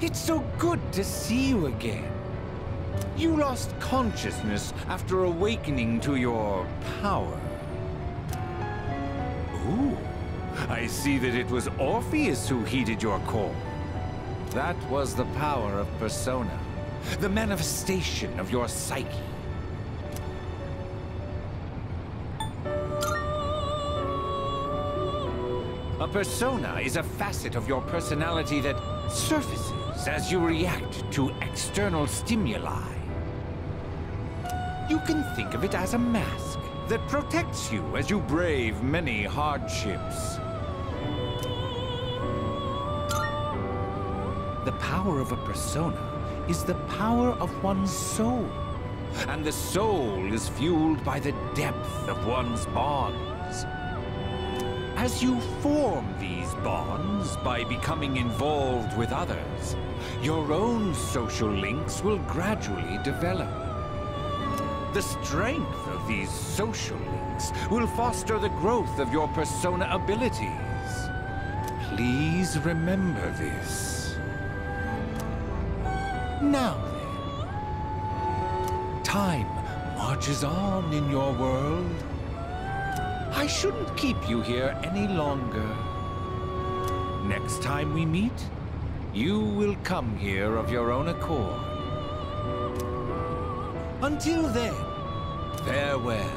It's so good to see you again. You lost consciousness after awakening to your power. Ooh, I see that it was Orpheus who heeded your call. That was the power of persona, the manifestation of your psyche. A persona is a facet of your personality that surfaces as you react to external stimuli. You can think of it as a mask that protects you as you brave many hardships. The power of a persona is the power of one's soul, and the soul is fueled by the depth of one's bonds. As you form these bonds by becoming involved with others, your own social links will gradually develop. The strength of these social links will foster the growth of your persona abilities. Please remember this. Now then, time marches on in your world. I shouldn't keep you here any longer. Next time we meet, you will come here of your own accord. Until then, farewell.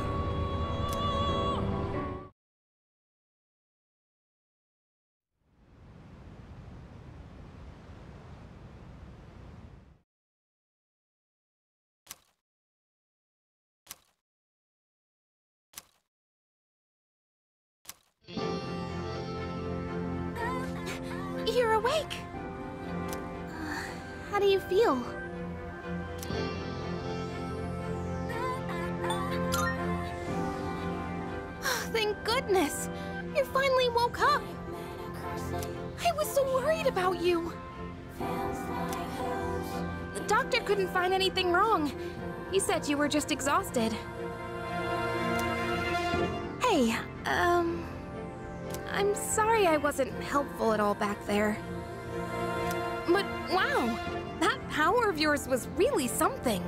You're awake! How do you feel? Thank goodness! You finally woke up! I was so worried about you! The doctor couldn't find anything wrong. He said you were just exhausted. Hey, I'm sorry I wasn't helpful at all back there. But wow, that power of yours was really something.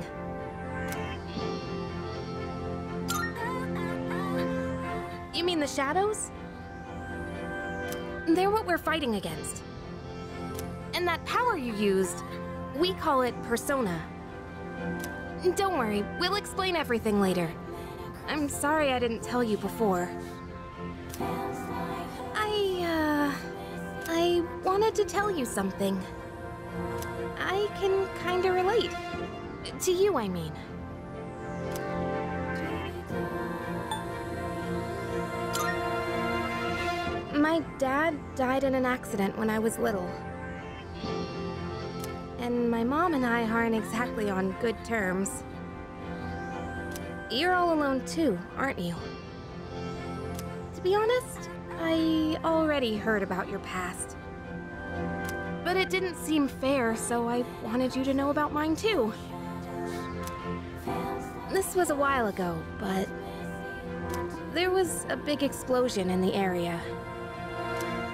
You mean the shadows? They're what we're fighting against. And that power you used, we call it persona. Don't worry, we'll explain everything later. I'm sorry I didn't tell you before. I wanted to tell you something. I can kinda relate. To you, I mean. My dad died in an accident when I was little. And my mom and I aren't exactly on good terms. You're all alone too, aren't you? To be honest, I already heard about your past. But it didn't seem fair, so I wanted you to know about mine too. This was a while ago, but there was a big explosion in the area.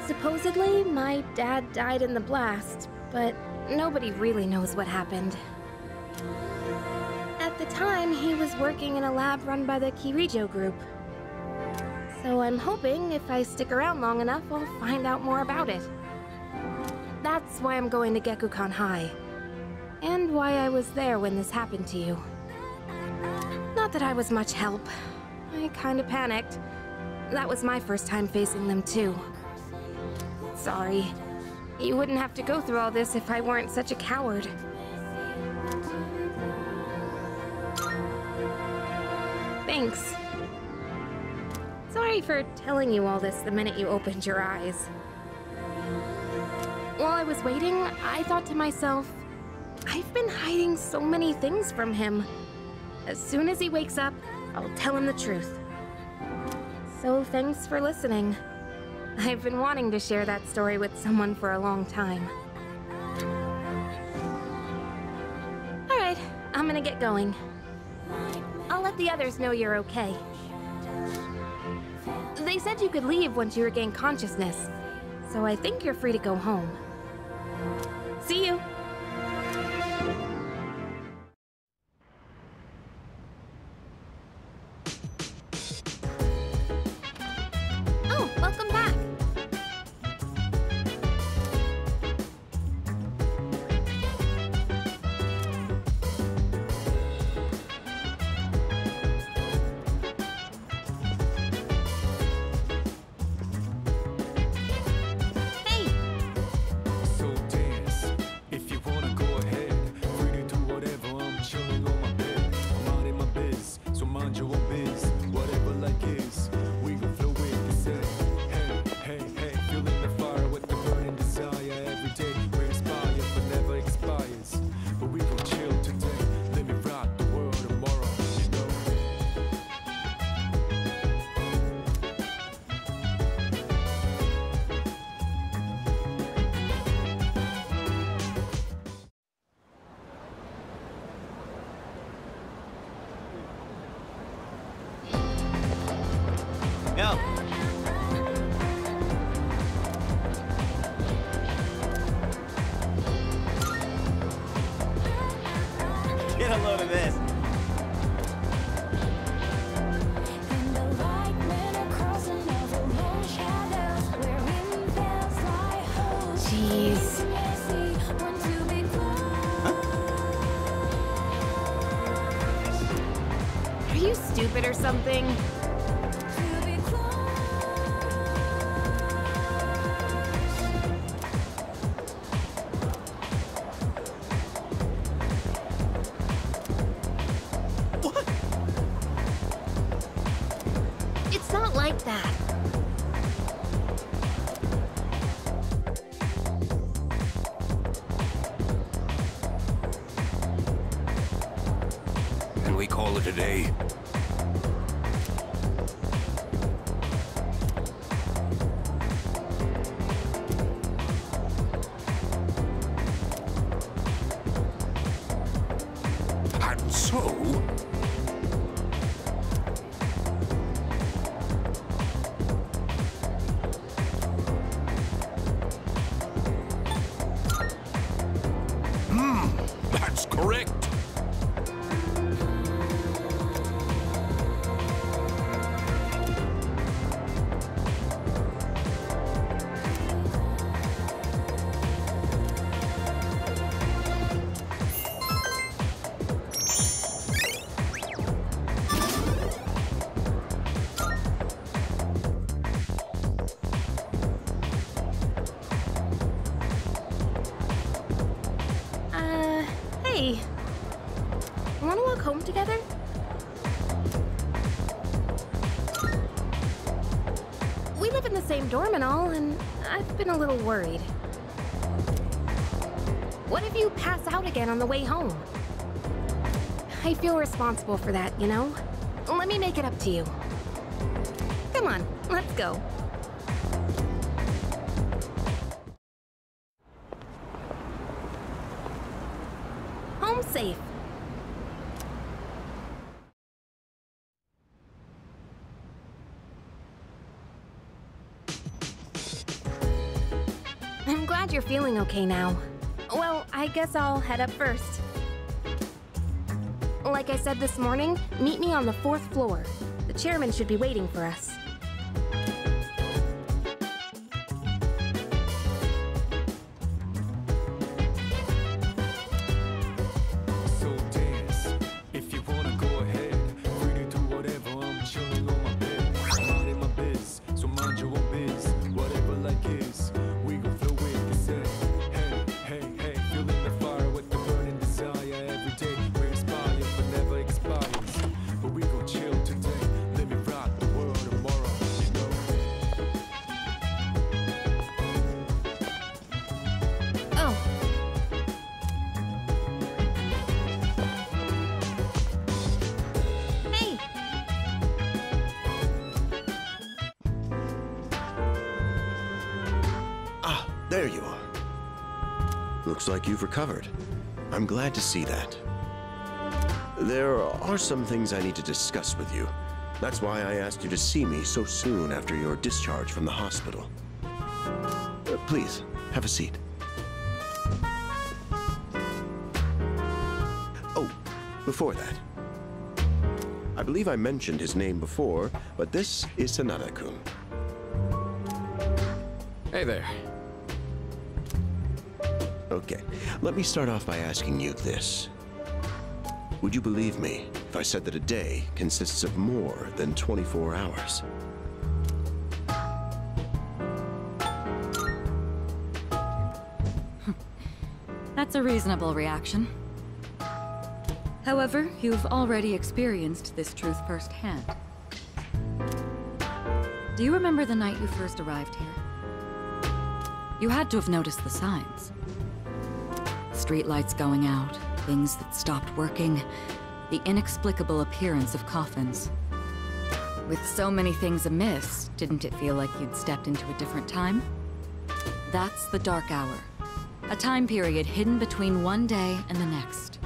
Supposedly, my dad died in the blast, but nobody really knows what happened. At the time, he was working in a lab run by the Kirijo group. So I'm hoping if I stick around long enough, I'll find out more about it. That's why I'm going to Gekukan High, and why I was there when this happened to you. Not that I was much help. I kinda panicked. That was my first time facing them too. Sorry. You wouldn't have to go through all this if I weren't such a coward. Thanks. Sorry for telling you all this the minute you opened your eyes. While I was waiting, I thought to myself, I've been hiding so many things from him. As soon as he wakes up, I'll tell him the truth. So thanks for listening. I've been wanting to share that story with someone for a long time. Alright, I'm gonna get going. I'll let the others know you're okay. They said you could leave once you regain consciousness, so I think you're free to go home. See you! Yo. Get a load of this. Jeez. Are you stupid or something? What? It's not like that. Can we call it a day? And so... That's correct. Hey. Wanna walk home together? We live in the same dorm and all, and I've been a little worried. What if you pass out again on the way home? I feel responsible for that, you know? Let me make it up to you. Come on, let's go. Home safe. I'm glad you're feeling okay now. Well, I guess I'll head up first. Like I said this morning, meet me on the 4th floor. The chairman should be waiting for us. So dance, if you wanna go ahead. Free to do whatever, I'm chilling on my bed. I'm out in my biz, so mind your own biz. Whatever like is, we gon' flow with the set. Hey, hey, hey, feeling the fire with the burning desire. Every day we're inspired, but never expires. But we gon' chill today, let me rock the world tomorrow, you know. Oh. Hey! Ah, there you are. Looks like you've recovered. I'm glad to see that. There are some things I need to discuss with you. That's why I asked you to see me so soon after your discharge from the hospital. Please, have a seat. Oh, before that. I believe I mentioned his name before, but this is Sanada-kun. Hey there. Okay, let me start off by asking you this. Would you believe me if I said that a day consists of more than 24 hours? That's a reasonable reaction. However, you've already experienced this truth firsthand. Do you remember the night you first arrived here? You had to have noticed the signs. Streetlights going out, things that stopped working, the inexplicable appearance of coffins. With so many things amiss, didn't it feel like you'd stepped into a different time? That's the Dark Hour. A time period hidden between one day and the next.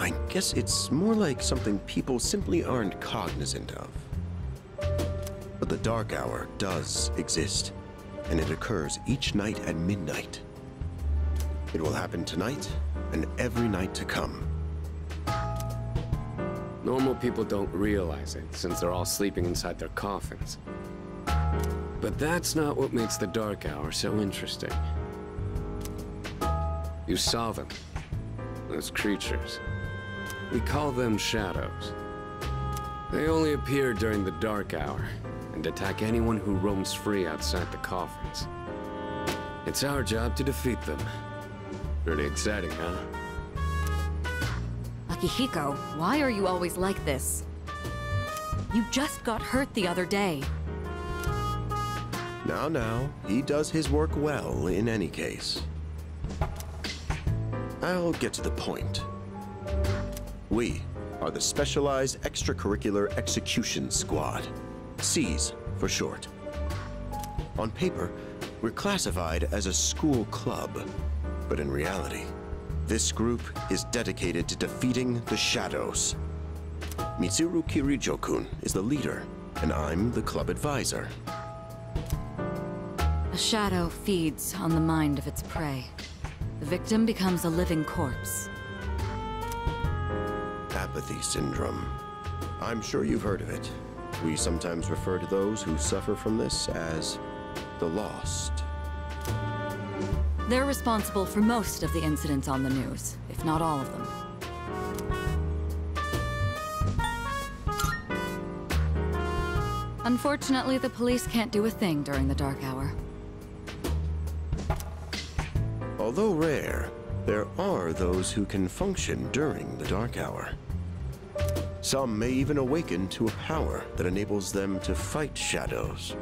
I guess it's more like something people simply aren't cognizant of. But the dark hour does exist, and it occurs each night at midnight. It will happen tonight and every night to come. Normal people don't realize it, since they're all sleeping inside their coffins. But that's not what makes the dark hour so interesting. You saw them. Those creatures. We call them shadows. They only appear during the dark hour, and attack anyone who roams free outside the coffins. It's our job to defeat them. Pretty exciting, huh? Akihiko, why are you always like this? You just got hurt the other day. Now, he does his work well in any case. I'll get to the point. We are the Specialized Extracurricular Execution Squad, SEES for short. On paper, we're classified as a school club, but in reality, this group is dedicated to defeating the shadows. Mitsuru Kirijo-kun is the leader, and I'm the club advisor. A shadow feeds on the mind of its prey. The victim becomes a living corpse. Apathy syndrome. I'm sure you've heard of it. We sometimes refer to those who suffer from this as the lost. They're responsible for most of the incidents on the news, if not all of them. Unfortunately, the police can't do a thing during the dark hour. Although rare, there are those who can function during the dark hour. Some may even awaken to a power that enables them to fight shadows.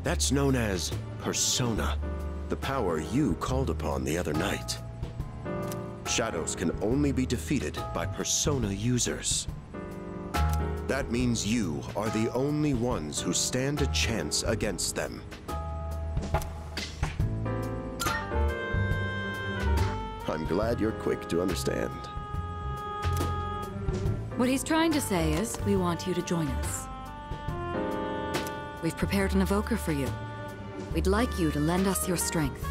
That's known as persona, the power you called upon the other night. Shadows can only be defeated by persona users. That means you are the only ones who stand a chance against them. I'm glad you're quick to understand. What he's trying to say is, we want you to join us. We've prepared an evoker for you. We'd like you to lend us your strength.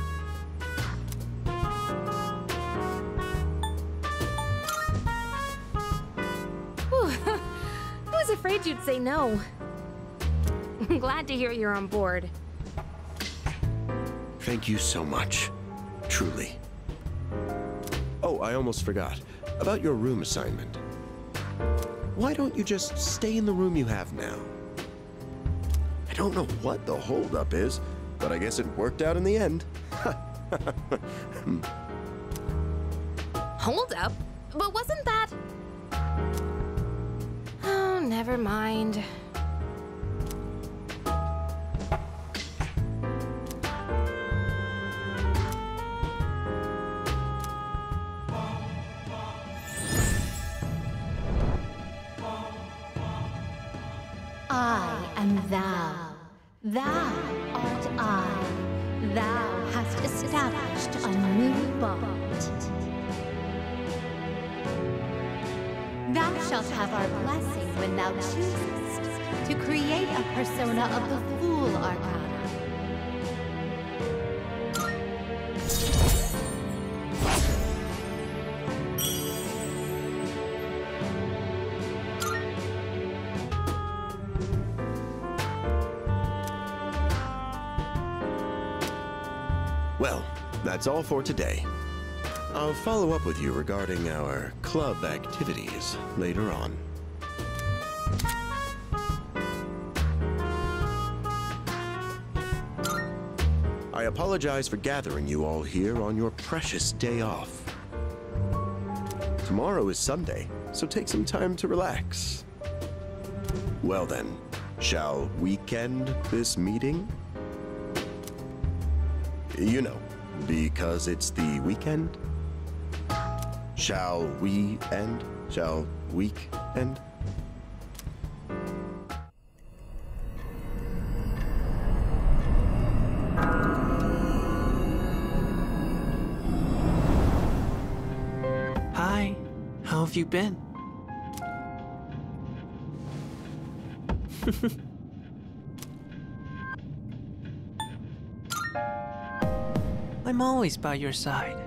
Whew. I was afraid you'd say no. I'm glad to hear you're on board. Thank you so much. Truly. Oh, I almost forgot. About your room assignment. Why don't you just stay in the room you have now? I don't know what the holdup is, but I guess it worked out in the end. Hold up? But wasn't that... Oh, never mind. I am thou. Thou art I. Thou hast established a new bond. Thou shalt have our blessing when thou choosest to create a persona of the Fool Arcana. Well, that's all for today. I'll follow up with you regarding our club activities later on. I apologize for gathering you all here on your precious day off. Tomorrow is Sunday, so take some time to relax. Well then, shall weekend this meeting? You know, because it's the weekend. Shall we end? Shall week end? Hi. How have you been? I'm always by your side.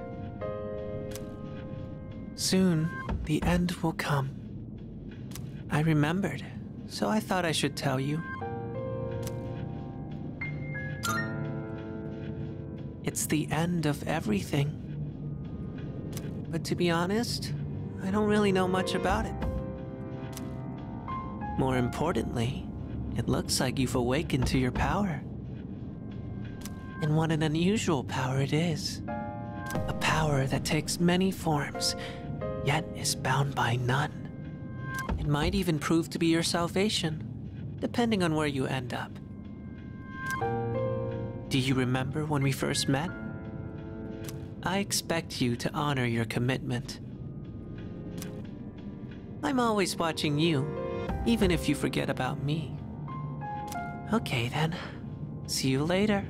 Soon, the end will come. I remembered, so I thought I should tell you. It's the end of everything. But to be honest, I don't really know much about it. More importantly, it looks like you've awakened to your power. And what an unusual power it is. A power that takes many forms, yet is bound by none. It might even prove to be your salvation, depending on where you end up. Do you remember when we first met? I expect you to honor your commitment. I'm always watching you, even if you forget about me. Okay then, see you later.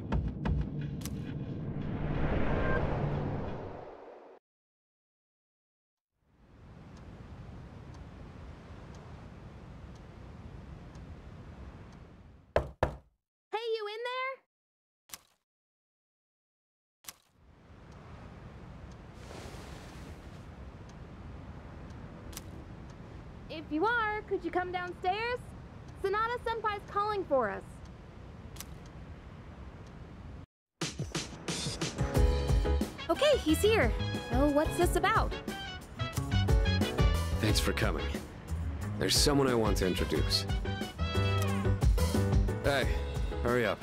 Hey, you in there? If you are, could you come downstairs? Sonata-senpai's calling for us. Okay, he's here. So what's this about? Thanks for coming. There's someone I want to introduce. Hey, hurry up.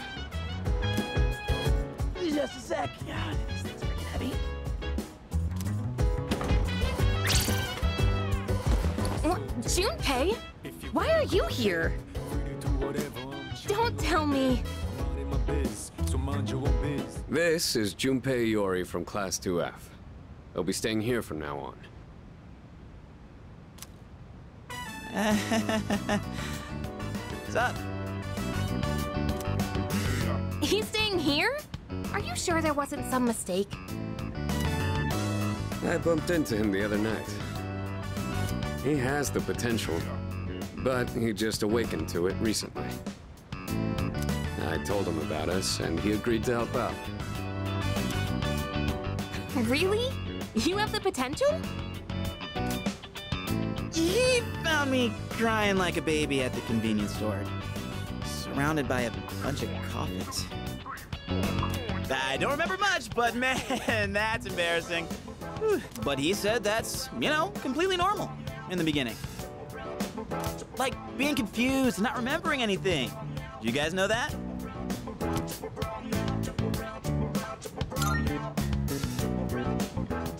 Just a sec. God, this thing's freaking heavy. Junpei? Why are you here? Don't tell me. This is Junpei Iori from Class 2F. He'll be staying here from now on. What's up? He's staying here? Are you sure there wasn't some mistake? I bumped into him the other night. He has the potential, but he just awakened to it recently. I told him about us, and he agreed to help out. Really? You have the potential? He found me crying like a baby at the convenience store, surrounded by a bunch of coffins. I don't remember much, but man, that's embarrassing. But he said that's, you know, completely normal in the beginning. Like being confused and not remembering anything. Do you guys know that?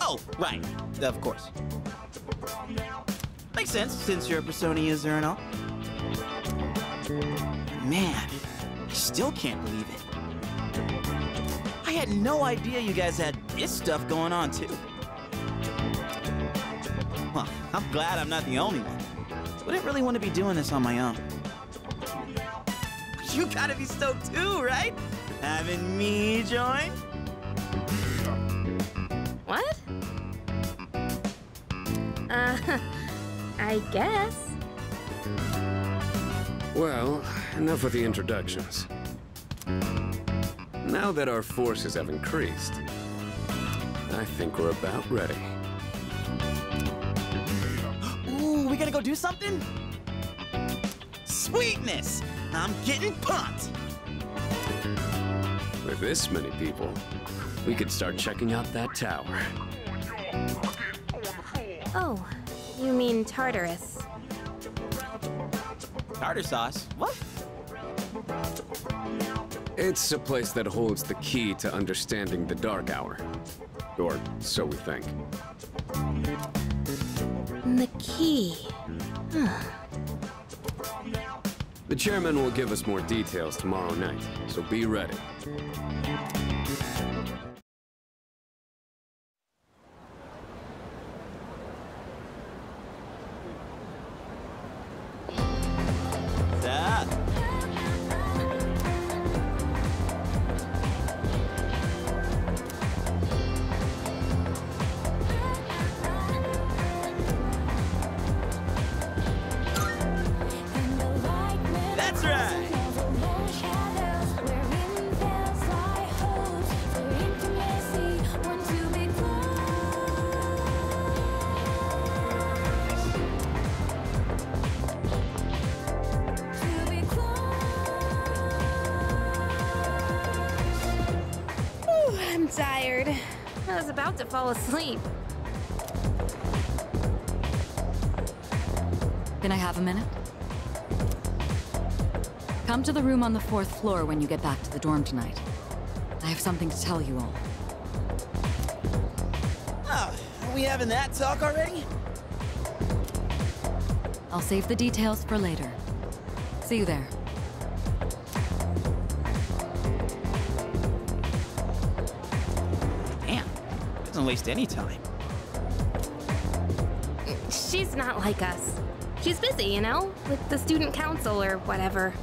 Oh, right. Of course. Makes sense, since you're a Persona user and all. Man, I still can't believe it. I had no idea you guys had this stuff going on, too. Well, I'm glad I'm not the only one. Wouldn't really want to be doing this on my own. You gotta be stoked too, right? Having me join? What? I guess. Well, enough with the introductions. Now that our forces have increased, I think we're about ready. Ooh, we gotta go do something? Sweetness! I'm getting pumped! With this many people, we could start checking out that tower. Oh, you mean Tartarus. Tartar sauce? What? It's a place that holds the key to understanding the Dark Hour. Or so we think. The key. The chairman will give us more details tomorrow night, so be ready. What's up? right. Whew, I'm tired. I was about to fall asleep. Can I have a minute? Come to the room on the 4th floor when you get back to the dorm tonight. I have something to tell you all. Oh, are we having that talk already? I'll save the details for later. See you there. Damn, doesn't waste any time. She's not like us. She's busy, you know, with the student council or whatever.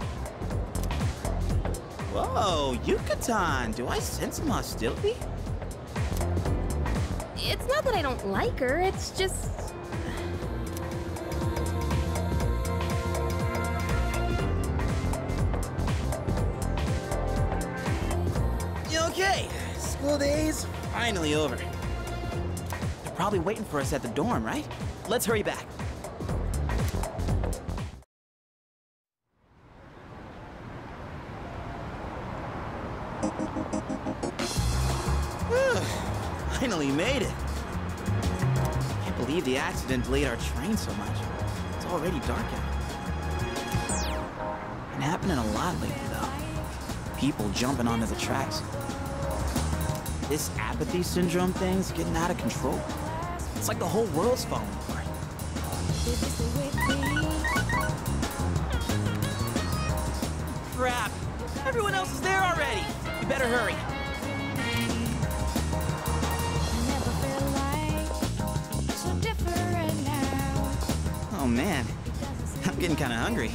Whoa, Yucatan, do I sense some hostility? It's not that I don't like her, it's just... Okay, school day's finally over. They're probably waiting for us at the dorm, right? Let's hurry back. Finally made it. Can't believe the accident delayed our train so much. It's already dark out. Been happening a lot lately, though. People jumping onto the tracks. This apathy syndrome thing's getting out of control. It's like the whole world's falling apart. Crap! Everyone else is there already! We better hurry. Oh man, I'm getting kind of hungry.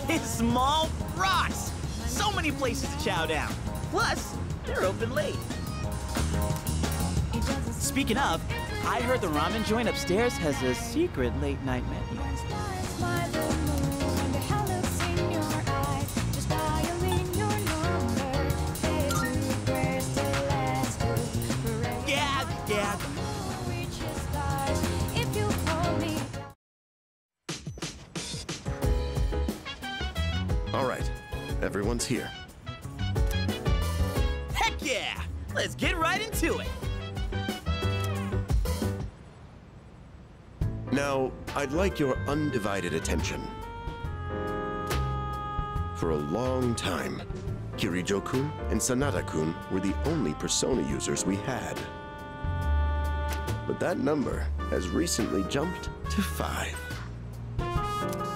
It's small rocks! So many places to chow down. Plus, they're open late. Speaking of, I heard the ramen joint upstairs has a secret late night menu. Yeah. All right, everyone's here. Heck yeah! Let's get right into it. Now, I'd like your undivided attention. For a long time, Kirijo-kun and Sanada-kun were the only persona users we had. But that number has recently jumped to 5.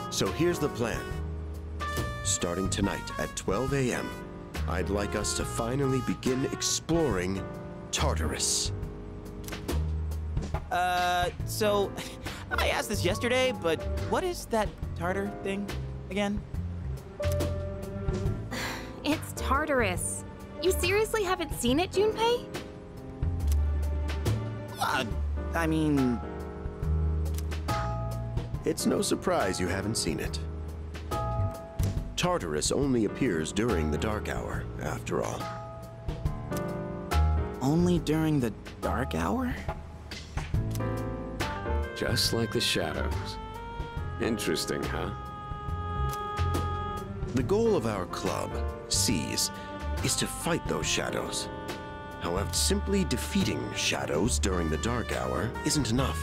So here's the plan. Starting tonight at 12 a.m., I'd like us to finally begin exploring Tartarus. So, I asked this yesterday, but what is that Tartar thing again? It's Tartarus. You seriously haven't seen it, Junpei? I mean... It's no surprise you haven't seen it. Tartarus only appears during the dark hour, after all. Only during the dark hour? Just like the shadows. Interesting, huh? The goal of our club, Seize, is to fight those shadows. However, simply defeating shadows during the dark hour isn't enough.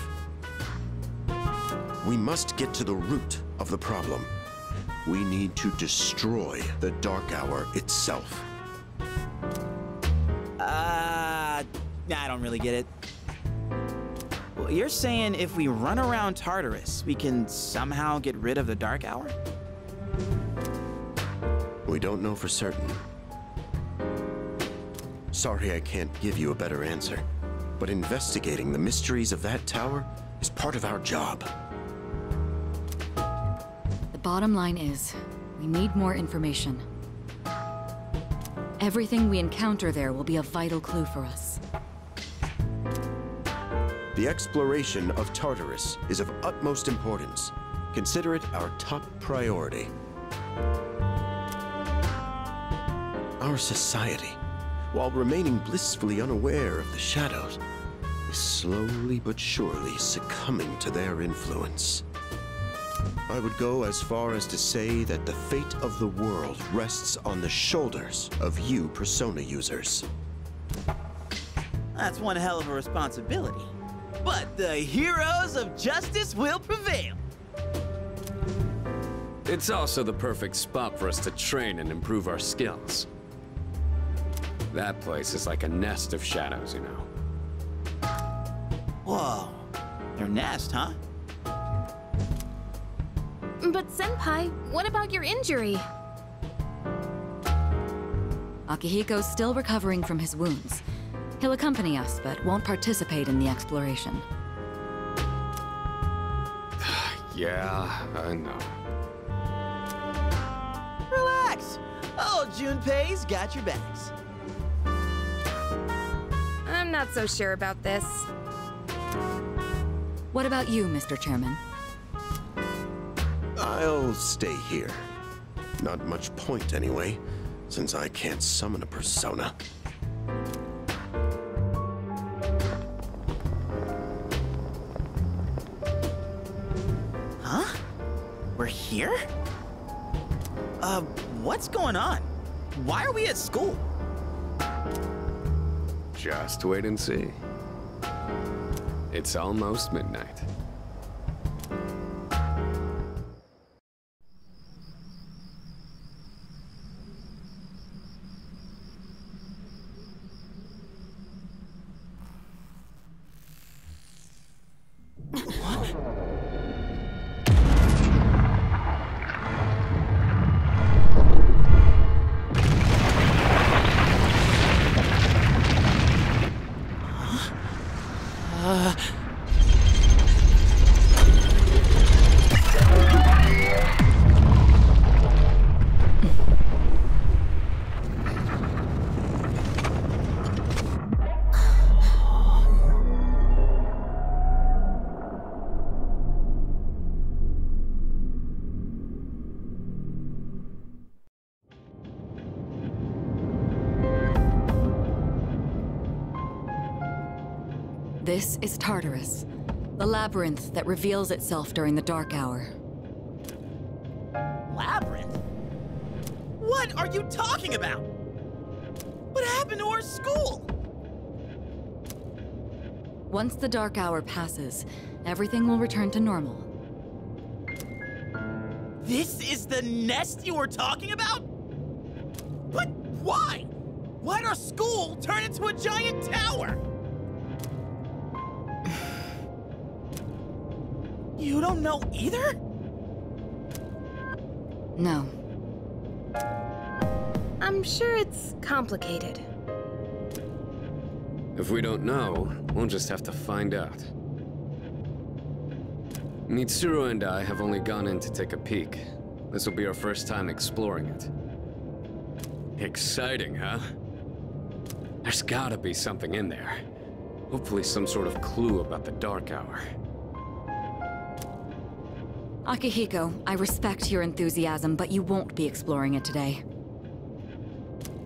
We must get to the root of the problem. We need to destroy the dark hour itself. I don't really get it. Well, you're saying if we run around Tartarus, we can somehow get rid of the dark hour? We don't know for certain. Sorry I can't give you a better answer, but investigating the mysteries of that tower is part of our job. The bottom line is, we need more information. Everything we encounter there will be a vital clue for us. The exploration of Tartarus is of utmost importance. Consider it our top priority. Our society, while remaining blissfully unaware of the shadows, is slowly but surely succumbing to their influence. I would go as far as to say that the fate of the world rests on the shoulders of you persona users. That's one hell of a responsibility. But the heroes of justice will prevail. It's also the perfect spot for us to train and improve our skills. That place is like a nest of shadows, you know. Whoa. Their nest, huh? But Senpai, what about your injury? Akihiko's still recovering from his wounds. He'll accompany us, but won't participate in the exploration. Yeah, I know. Relax. Oh, Junpei's got your backs. I'm not so sure about this. What about you, Mr. Chairman? I'll stay here. Not much point anyway, since I can't summon a persona. Huh? We're here? What's going on? Why are we at school? Just wait and see. It's almost midnight. This is Tartarus, the labyrinth that reveals itself during the dark hour. Labyrinth? What are you talking about? What happened to our school? Once the dark hour passes, everything will return to normal. This is the nest you were talking about? But why? Why'd our school turn into a giant tower? You don't know either? No. I'm sure it's complicated. If we don't know, we'll just have to find out. Mitsuru and I have only gone in to take a peek. This will be our first time exploring it. Exciting, huh? There's gotta be something in there. Hopefully some sort of clue about the dark hour. Akihiko, I respect your enthusiasm, but you won't be exploring it today.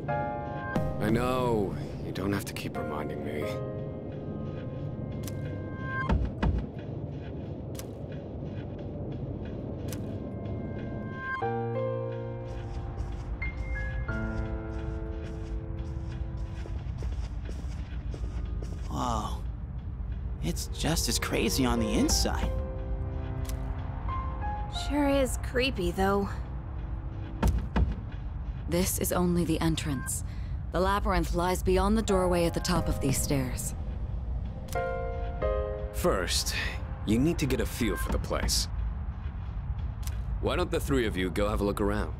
I know. You don't have to keep reminding me. Whoa. It's just as crazy on the inside. Sure is creepy, though. This is only the entrance. The labyrinth lies beyond the doorway at the top of these stairs. First, you need to get a feel for the place. Why don't the three of you go have a look around?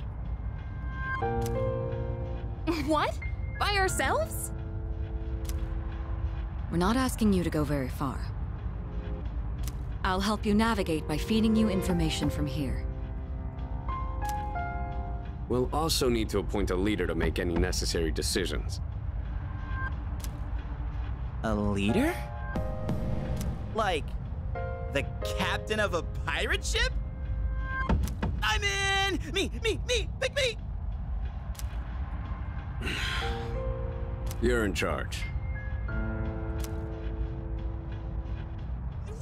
What? By ourselves? We're not asking you to go very far. I'll help you navigate by feeding you information from here. We'll also need to appoint a leader to make any necessary decisions. A leader? Like, the captain of a pirate ship? I'm in! attention! Me! Pick me! You're in charge.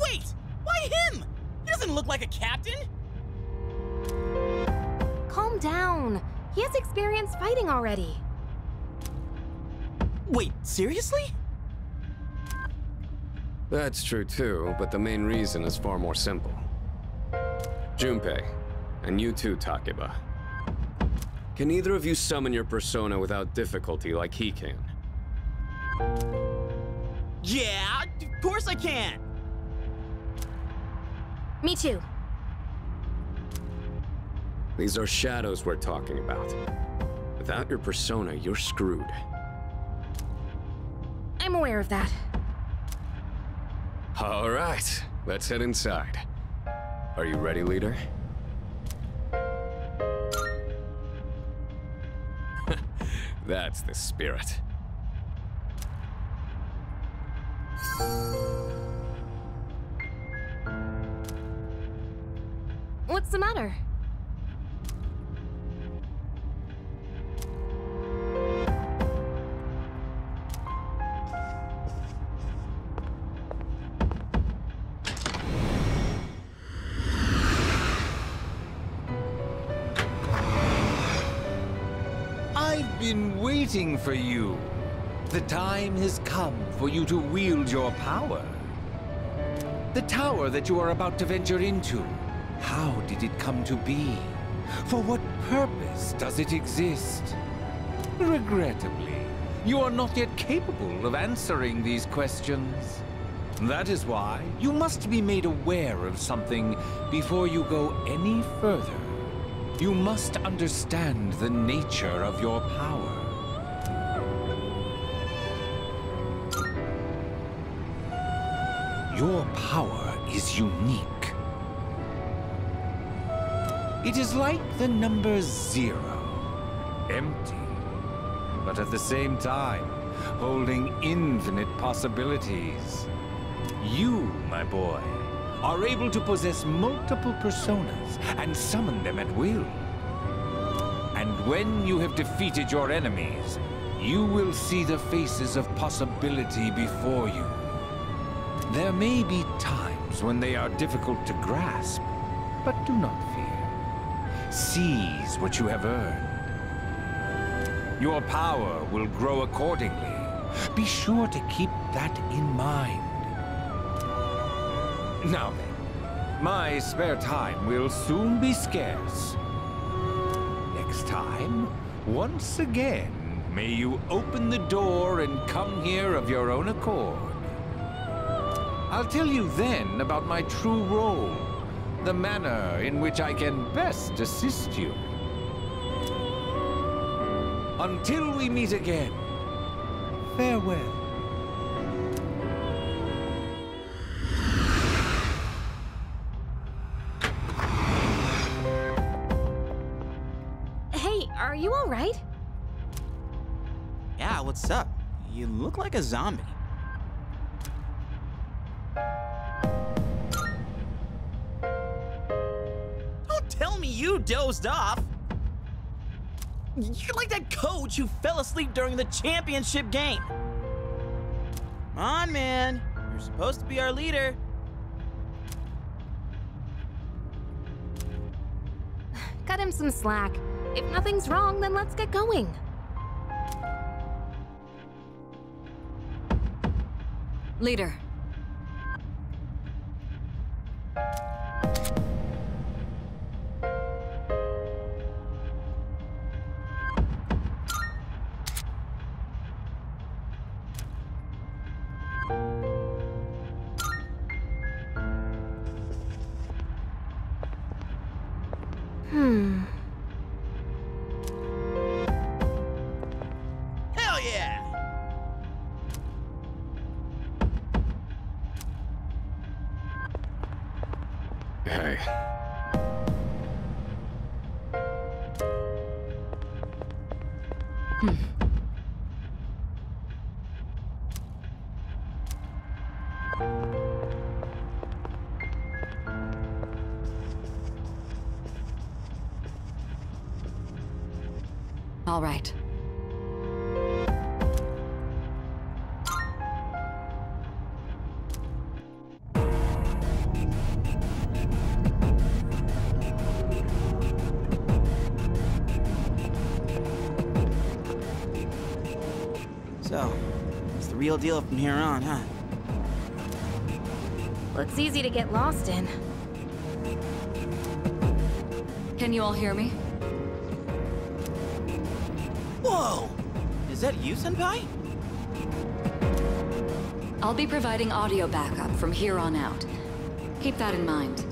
Wait! Why him? He doesn't look like a captain! Calm down. He has experience fighting already. Wait, seriously? That's true too, but the main reason is far more simple. Junpei, and you too, Takeba. Can either of you summon your persona without difficulty like he can? Yeah, of course I can! Me too. These are shadows we're talking about. Without your persona, you're screwed. I'm aware of that. All right, let's head inside. Are you ready, leader? That's the spirit. What's the matter? I've been waiting for you. The time has come for you to wield your power. The tower that you are about to venture into, how did it come to be? For what purpose does it exist? Regrettably, you are not yet capable of answering these questions. That is why you must be made aware of something before you go any further. You must understand the nature of your power. Your power is unique. It is like the number 0, empty, but at the same time, holding infinite possibilities. You, my boy, are able to possess multiple personas and summon them at will. And when you have defeated your enemies, you will see the faces of possibility before you. There may be times when they are difficult to grasp, but do not fear. Seize what you have earned. Your power will grow accordingly. Be sure to keep that in mind. Now then, my spare time will soon be scarce. Next time, once again, may you open the door and come here of your own accord. I'll tell you then about my true role, the manner in which I can best assist you. Until we meet again, farewell. Hey, are you all right? Yeah, what's up? You look like a zombie. Don't tell me you dozed off. You're like that coach who fell asleep during the championship game. Come on, man. You're supposed to be our leader. Cut him some slack. If nothing's wrong, then let's get going. Leader. Hell yeah! Hey. All right. So, it's the real deal from here on, huh? Looks easy to get lost in. Can you all hear me? Whoa! Is that you, Senpai? I'll be providing audio backup from here on out. Keep that in mind.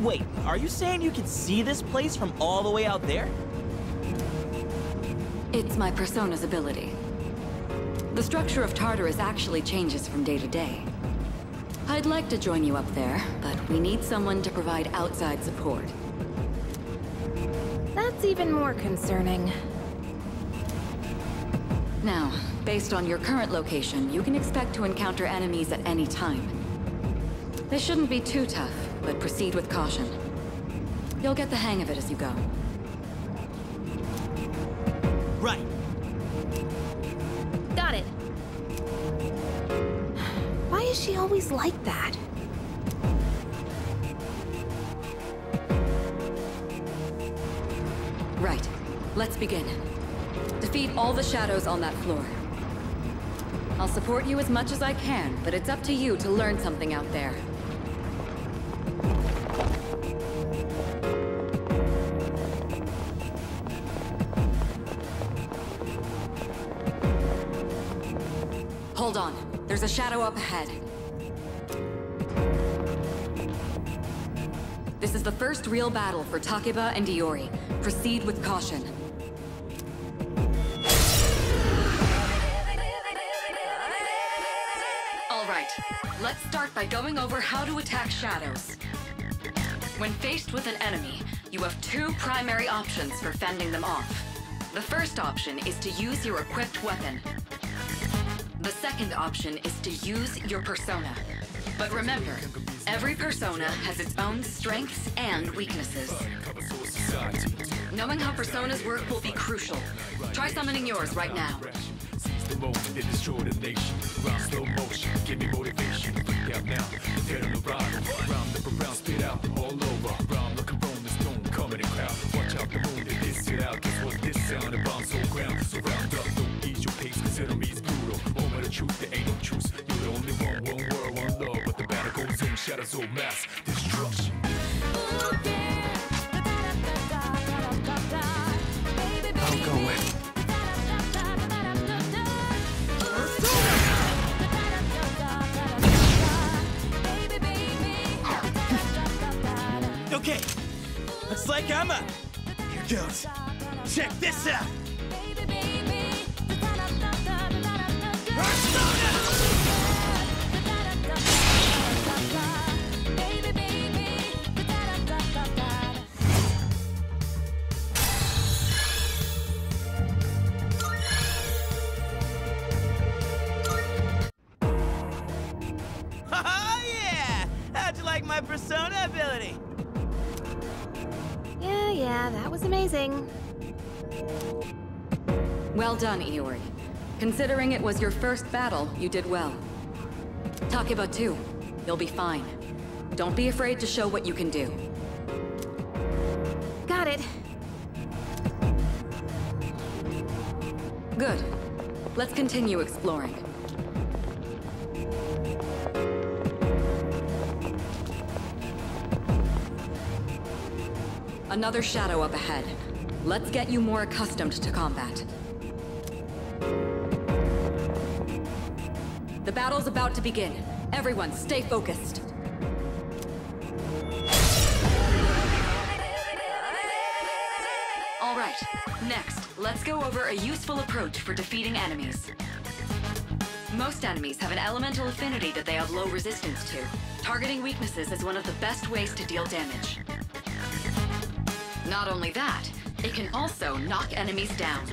Wait, are you saying you can see this place from all the way out there? It's my persona's ability. The structure of Tartarus actually changes from day to day. I'd like to join you up there, but we need someone to provide outside support. That's even more concerning. Now, based on your current location, you can expect to encounter enemies at any time. They shouldn't be too tough, but proceed with caution. You'll get the hang of it as you go. Right. Got it. Why is she always like that? Right. Let's begin. Defeat all the shadows on that floor. I'll support you as much as I can, but it's up to you to learn something out there. Hold on. There's a shadow up ahead. This is the first real battle for Takeba and Iori. Proceed with caution. All right. Let's start by going over how to attack shadows. When faced with an enemy, you have two primary options for fending them off. The first option is to use your equipped weapon. The second option is to use your persona. But remember, every persona has its own strengths and weaknesses. Knowing how personas work will be crucial. Try summoning yours right now. The moment that destroyed the nation. Round slow motion, give me motivation. Freak out now, get on the ride. Round up around, spit out all over. Round looking rolling stone, coming in crowd. Watch out the moon, that this it out. Guess what this sound about so ground. So round up, don't ease your pace, cause enemies brutal. Moment of truth, there ain't no truce. You're the only one world, one love. But the battle goes on, shadows all mass destruction. I'll go with. Okay, looks like I'm up. Here goes. Check this out. Oh yeah! How'd you like my persona ability? Yeah, that was amazing. Well done, Iori. Considering it was your first battle, you did well. Takeba too. You'll be fine. Don't be afraid to show what you can do. Got it. Good. Let's continue exploring. Another shadow up ahead. Let's get you more accustomed to combat. The battle's about to begin. Everyone, stay focused. All right, next, let's go over a useful approach for defeating enemies. Most enemies have an elemental affinity that they have low resistance to. Targeting weaknesses is one of the best ways to deal damage. Not only that, it can also knock enemies down.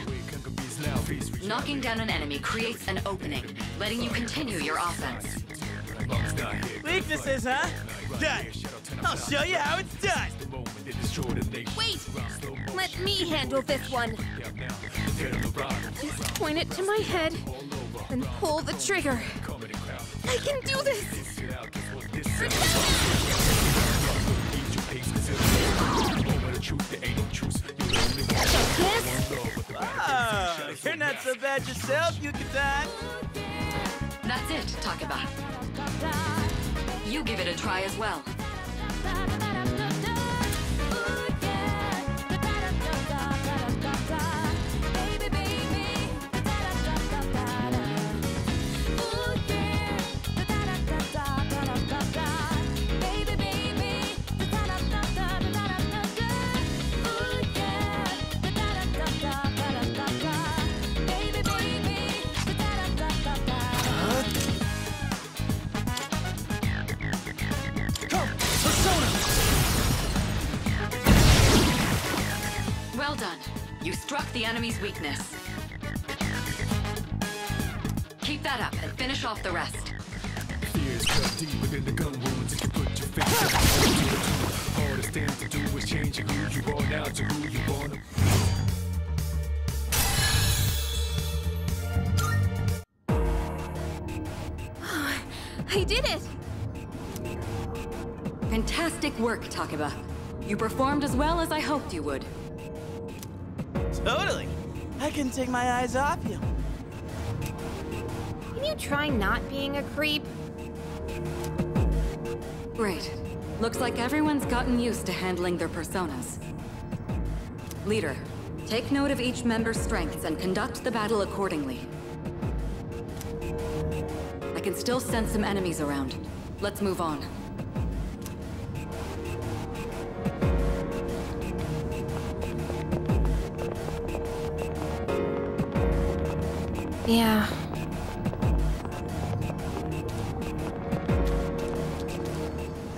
Knocking down an enemy creates an opening, letting you continue your offense. Weaknesses, huh? Got it. I'll show you how it's done. Wait! Let me handle this one. Just point it to my head and pull the trigger. I can do this! Wow, you're not so bad yourself, Yucatan. That's it, Takeba. You give it a try as well. Well done. You struck the enemy's weakness. Keep that up and finish off the rest. Fears cut deep within the gun wounds. If you put your face up, the hardest thing to do is change who you are now to who you want to. I did it! Fantastic work, Takeba. You performed as well as I hoped you would. Totally. I couldn't take my eyes off you. Can you try not being a creep? Great. Looks like everyone's gotten used to handling their personas. Leader, take note of each member's strengths and conduct the battle accordingly. I can still sense some enemies around. Let's move on. Yeah.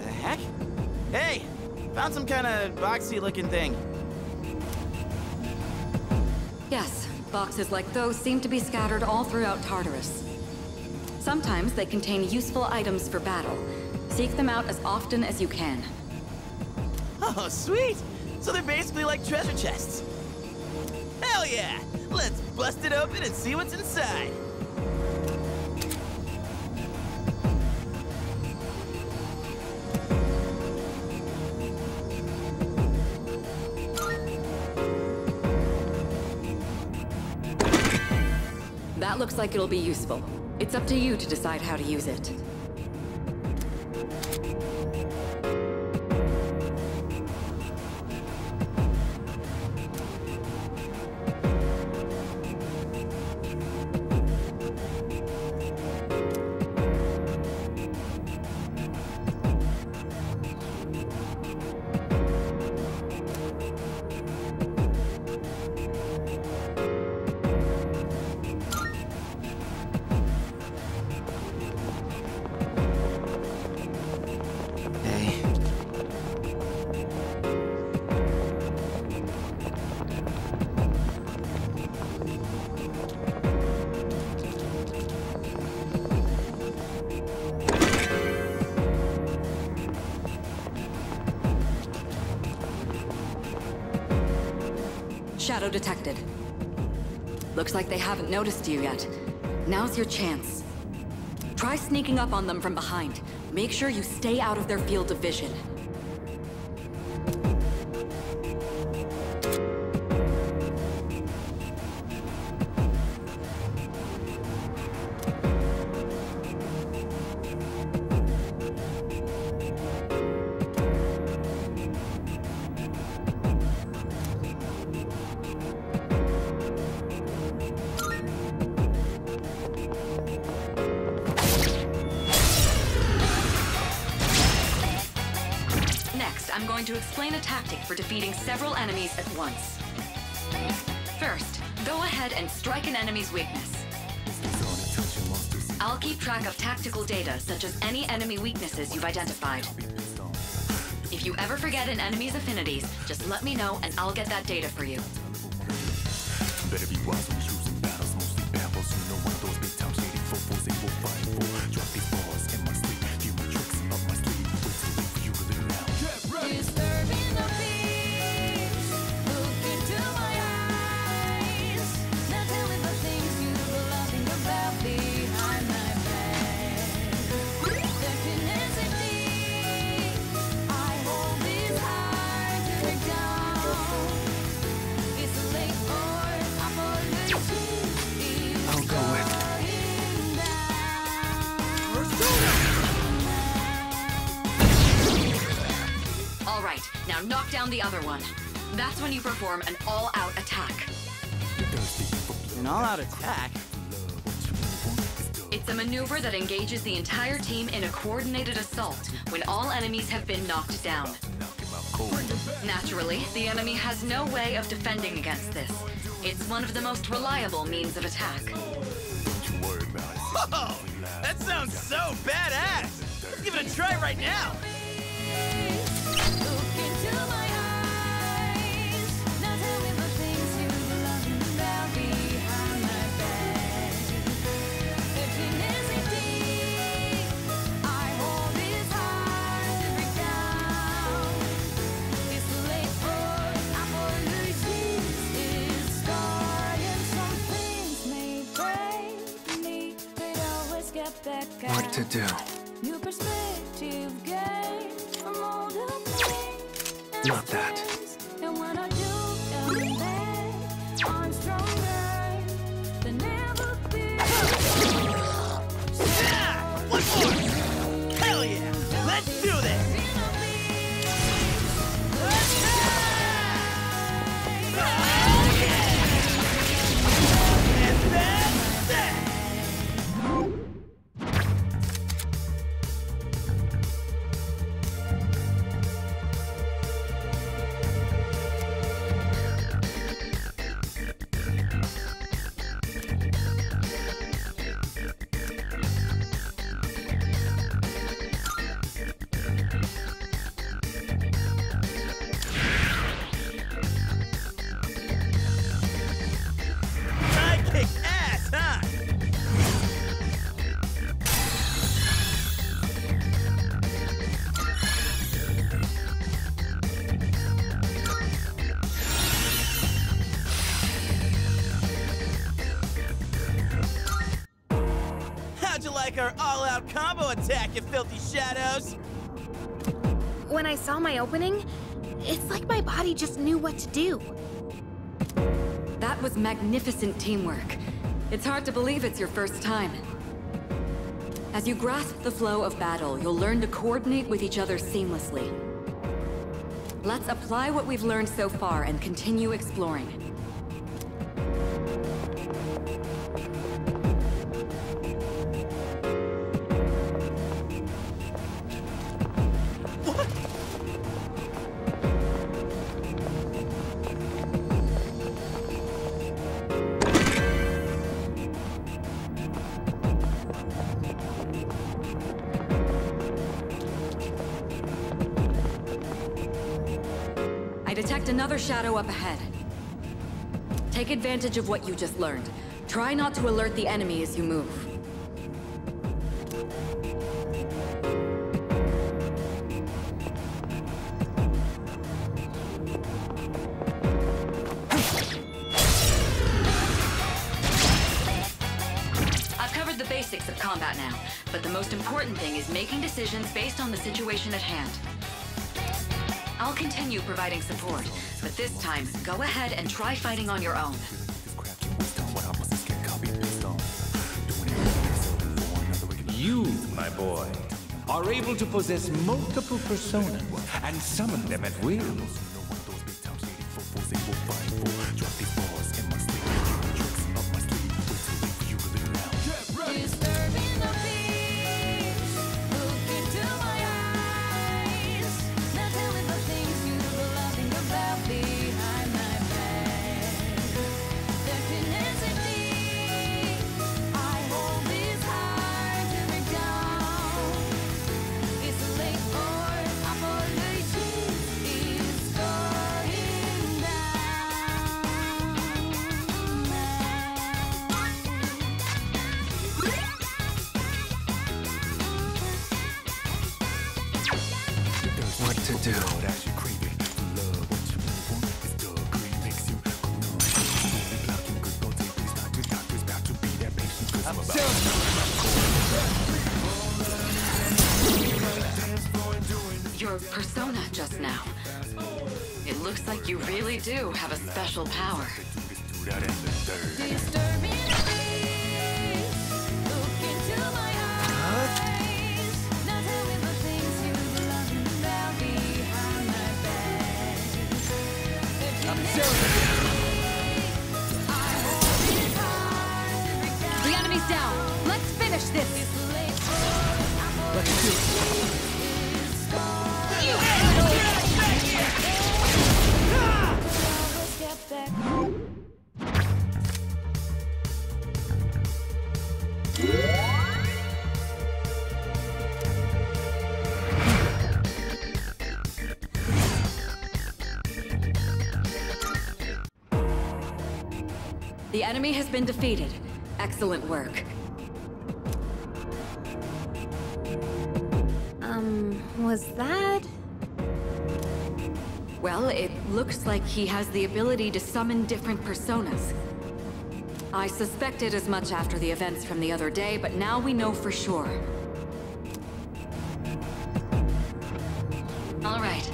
The heck? Hey! Found some kind of boxy looking thing. Yes, boxes like those seem to be scattered all throughout Tartarus. Sometimes they contain useful items for battle. Seek them out as often as you can. Oh, sweet! So they're basically like treasure chests. Hell yeah! Let's bust it open and see what's inside. That looks like it'll be useful. It's up to you to decide how to use it. Shadow detected. Looks like they haven't noticed you yet. Now's your chance. Try sneaking up on them from behind. Make sure you stay out of their field of vision. I'm going to explain a tactic for defeating several enemies at once. First, go ahead and strike an enemy's weakness. I'll keep track of tactical data, such as any enemy weaknesses you've identified. If you ever forget an enemy's affinities, just let me know and I'll get that data for you. Better be wise when choosing battles, mostly bad boys. You know one of those big time shady fofos they will fight for. Drop these balls in my sleep, few tricks up my sleeve. Wait till late for you to live now. Get ready. Disturbing the peace. Now knock down the other one. That's when you perform an all-out attack. An all-out attack? It's a maneuver that engages the entire team in a coordinated assault when all enemies have been knocked down. Naturally, the enemy has no way of defending against this. It's one of the most reliable means of attack. Whoa! That sounds so badass! Let's give it a try right now! What to do? New perspective gain from all the pain. Not that. And when I do come back, I'm stronger than ever before. Yeah! One more! Hell yeah! Let's do this! And that's that! How'd you like our all-out combo attack, you filthy shadows? When I saw my opening, it's like my body just knew what to do. That was magnificent teamwork. It's hard to believe it's your first time. As you grasp the flow of battle, you'll learn to coordinate with each other seamlessly. Let's apply what we've learned so far and continue exploring. Detect another shadow up ahead. Take advantage of what you just learned. Try not to alert the enemy as you move. I've covered the basics of combat now, but the most important thing is making decisions based on the situation at hand. I'll continue providing support, but this time, go ahead and try fighting on your own. You, my boy, are able to possess multiple personas and summon them at will. Your persona just now. It looks like you really do have a special power. The enemy has been defeated. Excellent work. Was that? Well, it looks like he has the ability to summon different personas. I suspected as much after the events from the other day, but now we know for sure. All right.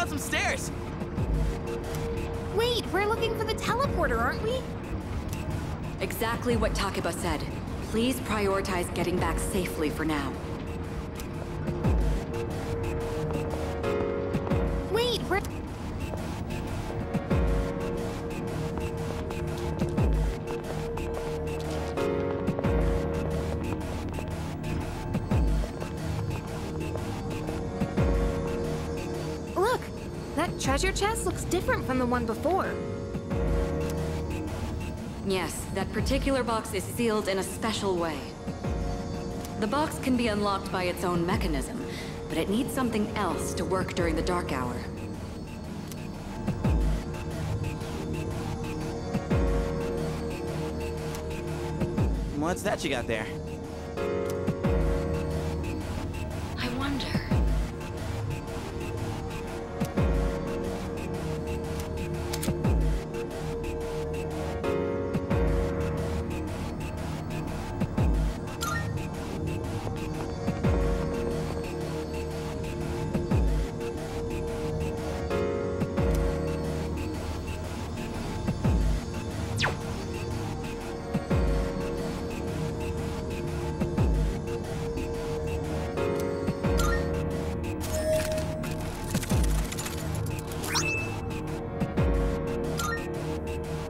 Some stairs. Wait, we're looking for the teleporter, aren't we? Exactly what Takeba said. Please prioritize getting back safely for now. Wait, we're... That treasure chest looks different from the one before. Yes, that particular box is sealed in a special way. The box can be unlocked by its own mechanism, but it needs something else to work during the dark hour. What's that you got there? I wonder...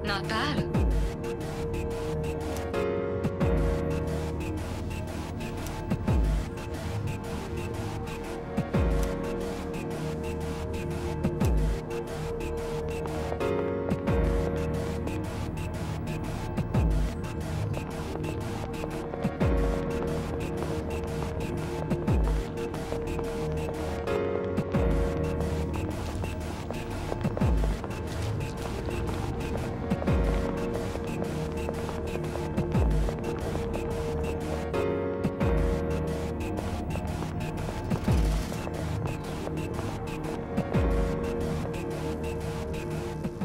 Not bad.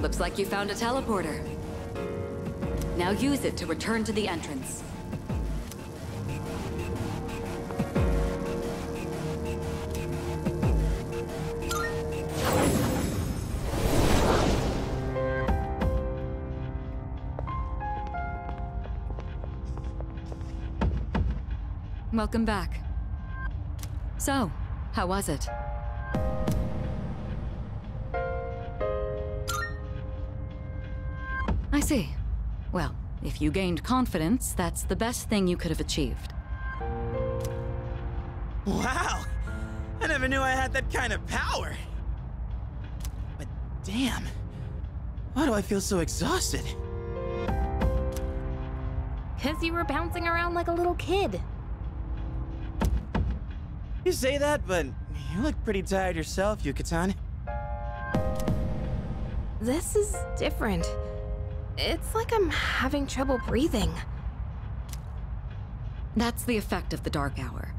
Looks like you found a teleporter. Now use it to return to the entrance. Welcome back. So, how was it? I see. Well, if you gained confidence, that's the best thing you could have achieved. Wow! I never knew I had that kind of power! But damn, why do I feel so exhausted? 'Cause you were bouncing around like a little kid. You say that, but you look pretty tired yourself, Yuka-tan. This is different. It's like I'm having trouble breathing. That's the effect of the dark hour.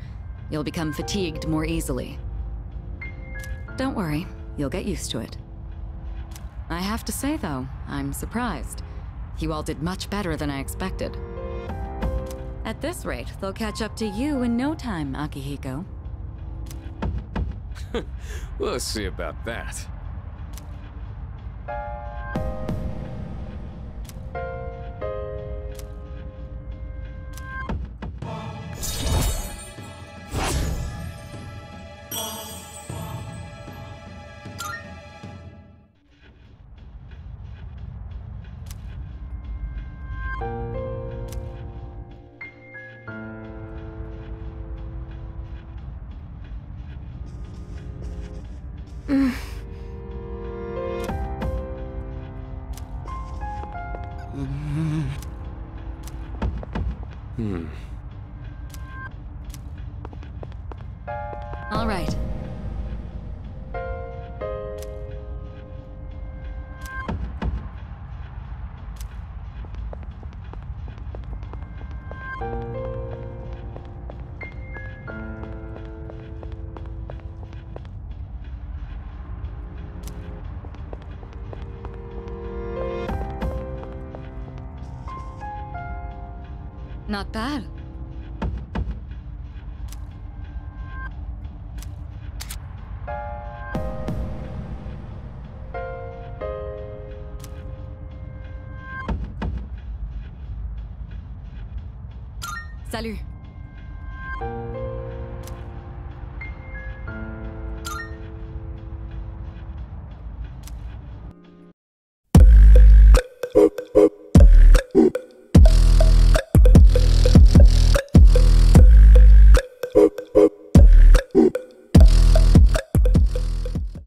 You'll become fatigued more easily. Don't worry, you'll get used to it. I have to say, though, I'm surprised. You all did much better than I expected. At this rate, they'll catch up to you in no time, Akihiko. We'll see about that. All right. Not bad. Salut.